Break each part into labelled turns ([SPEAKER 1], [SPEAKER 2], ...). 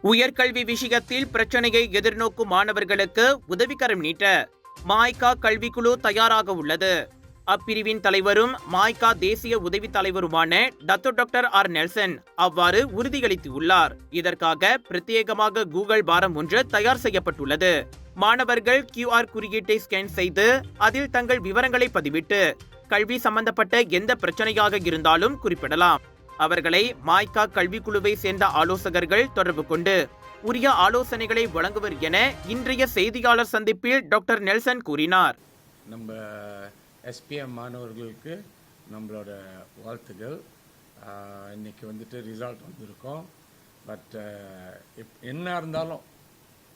[SPEAKER 1] உயர்கல்வி விஷயத்தில் பிரச்சனையை எதிர்நோக்கும் மாணவர்களுக்கு உதவிக்கரம் நீட்ட மாய்கா கல்விக்குழு தயாராக உள்ளது. அப்பிரிவின் தலைவரும் மாய்கா தேசிய உதவி தலைவருமான டாக்டர் ஆர் நெல்சன் அவ்வாறு உறுதியளித்துள்ளார். இதற்காக பிரத்யேகமாக கூகுள் பாரம் ஒன்று தயார் செய்யப்பட்டுள்ளது. மாணவர்கள் QR குறியீட்டை ஸ்கேன் செய்து அதில் தங்கள் விவரங்களை பதிவிட்டு கல்வி சம்பந்தப்பட்ட எந்த பிரச்சனையாக இருந்தாலும் குறிப்பிடலாம். அவர்களை மாய்கா கல்விக்குழுவை சேர்ந்த ஆலோசகர்கள் தொடர்பு கொண்டு உரிய ஆலோசனைகளை வழங்குவர் என இன்றைய செய்தியாளர் சந்திப்பில் டாக்டர் நெல்சன் கூறினார்.
[SPEAKER 2] நம்ம SPM மாணவர்களுக்கு நம்மளோட வாழ்த்துக்கள். இன்னைக்கு வந்துட்டு ரிசல்ட் வந்திருக்கோம். பட் என்ன இருந்தாலும்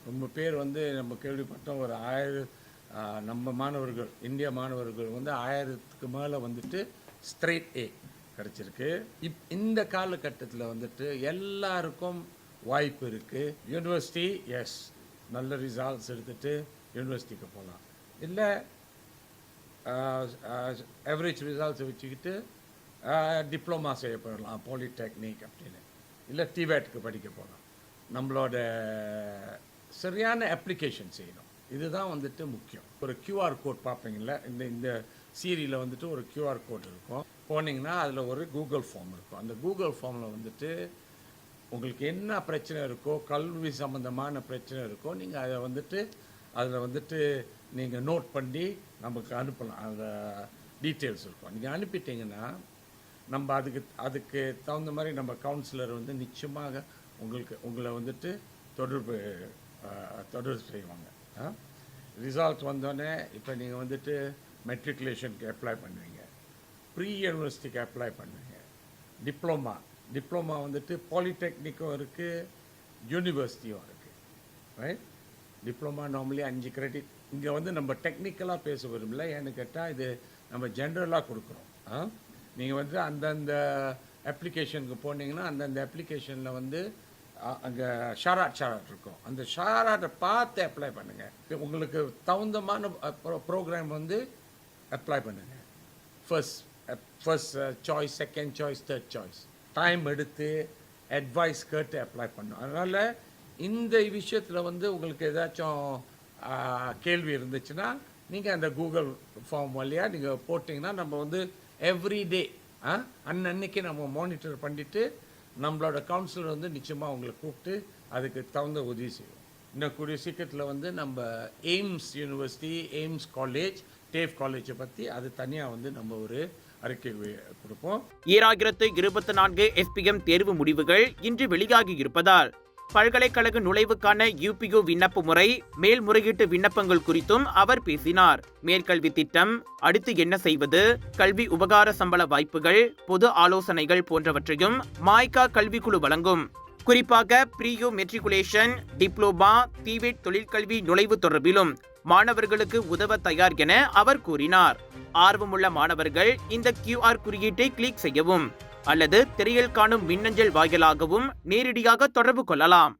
[SPEAKER 2] ரொம்ப பேர் வந்து நம்ம கேள்விப்பட்டோம், ஒரு 1000 நம்ம மாணவர்கள், இந்திய மாணவர்கள் வந்து 1000க்கு மேலே வந்துட்டு ஸ்ட்ரெயிட் A கிடச்சிருக்கு. இந்த காலகட்டத்தில் வந்துட்டு எல்லாருக்கும் வாய்ப்பு இருக்குது. யூனிவர்சிட்டி எஸ் நல்ல ரிசல்ட்ஸ் எடுத்துகிட்டு யூனிவர்சிட்டிக்கு போகலாம், இல்லை ஆவரேஜ் ரிசல்ட்ஸை வச்சுக்கிட்டு டிப்ளமா செய்யப்படலாம், பாலிடெக்னிக் அப்படின்னு, இல்லை டிவேட்டுக்கு படிக்க போகலாம். நம்மளோட சரியான அப்ளிகேஷன் செய்யணும், இதுதான் வந்துட்டு முக்கியம். ஒரு QR கோட் பார்ப்பீங்களா, இந்த சீரியில் வந்துட்டு ஒரு QR கோட் இருக்கும். போனீங்கன்னா அதில் ஒரு கூகுள் ஃபார்ம் இருக்கும். அந்த கூகுள் ஃபார்மில் வந்துட்டு உங்களுக்கு என்ன பிரச்சனை இருக்கோ, கல்வி சம்மந்தமான பிரச்சனை இருக்கோ, நீங்கள் அதை வந்துட்டு அதில் வந்துட்டு நீங்கள் நோட் பண்ணி நமக்கு அனுப்பலாம். அந்த டீட்டெயில்ஸ் இருக்கும். நீங்கள் அனுப்பிட்டீங்கன்னா நம்ம அதுக்கு தகுந்த மாதிரி நம்ம கவுன்சிலர் வந்து நிச்சயமாக உங்களை வந்துட்டு தொடர்பு செய்வாங்க. ரிசல்ட் வந்தோடனே இப்போ நீங்கள் வந்துட்டு மெட்ரிகுலேஷனுக்கு அப்ளை பண்ணுவீங்க, ப்ரீ யூனிவர்சிட்டிக்கு அப்ளை பண்ணுவீங்க, டிப்ளமா வந்துட்டு பாலிடெக்னிக்கும் இருக்குது, யூனிவர்சிட்டியும் இருக்குது. ரைட்? Diploma normally 5 credit. இங்கே வந்து நம்ம டெக்னிக்கலாக பேச விரும்பல, ஏன்னு கேட்டால் இது நம்ம ஜென்ரலாக கொடுக்குறோம். நீங்கள் வந்து அந்தந்த அப்ளிகேஷனுக்கு போனீங்கன்னா அந்தந்த அப்ளிகேஷனில் வந்து அங்கே ஷாராட் இருக்கும். அந்த ஷாராட்டை பார்த்து அப்ளை பண்ணுங்கள். உங்களுக்கு தகுந்தமான ப்ரோக்ராம் வந்து அப்ளை பண்ணுங்கள். First choice, second choice, third choice time எடுத்து அட்வைஸ் கேட்டு அப்ளை பண்ணணும். அதனால் இந்த விஷயத்தில் வந்து உங்களுக்கு ஏதாச்சும் கேள்வி இருந்துச்சுன்னா நீங்கள் அந்த கூகுள் ஃபார்ம் வழியாக நீங்கள் போட்டிங்கன்னா நம்ம வந்து எவ்ரிடே அன்னன்னைக்கு நம்ம மானிட்டர் பண்ணிவிட்டு நம்மளோட கவுன்சிலர் வந்து நிச்சயமாக உங்களை கூப்பிட்டு அதுக்கு தகுந்த உதவி செய்வோம். இன்னும் கூடிய சீக்கிரத்தில் வந்து நம்ம எய்ம்ஸ் யூனிவர்சிட்டி, எய்ம்ஸ் காலேஜ், டேஃப் காலேஜை பற்றி அது தனியாக வந்து நம்ம ஒரு அறிக்கை கொடுப்போம்.
[SPEAKER 1] 2024 SPM தேர்வு முடிவுகள் இன்று வெளியாகி இருப்பதால் பல்கலைக்கழக நுழைவுக்கான UPU விண்ணப்ப முறை, மேல்முறையீட்டு விண்ணப்பங்கள் குறித்தும் அவர் பேசினார். மேற்கல்வி திட்டம், அடுத்து என்ன செய்வது, கல்வி உபகார சம்பள வாய்ப்புகள், பொது ஆலோசனைகள் போன்றவற்றையும் மாய்கா கல்விக்குழு வழங்கும். குறிப்பாக ப்ரீயூ மெட்ரிகுலேஷன், டிப்ளோமா, டிவேட் தொழிற்கல்வி நுழைவு தொடர்பிலும் மாணவர்களுக்கு உதவ தயார் என அவர் கூறினார். ஆர்வமுள்ள மாணவர்கள் இந்த QR குறியீட்டை கிளிக் செய்யவும் அல்லது திரையில் காணும் மின்னஞ்சல் வாயிலாகவும் நேரடியாக தொடர்பு கொள்ளலாம்.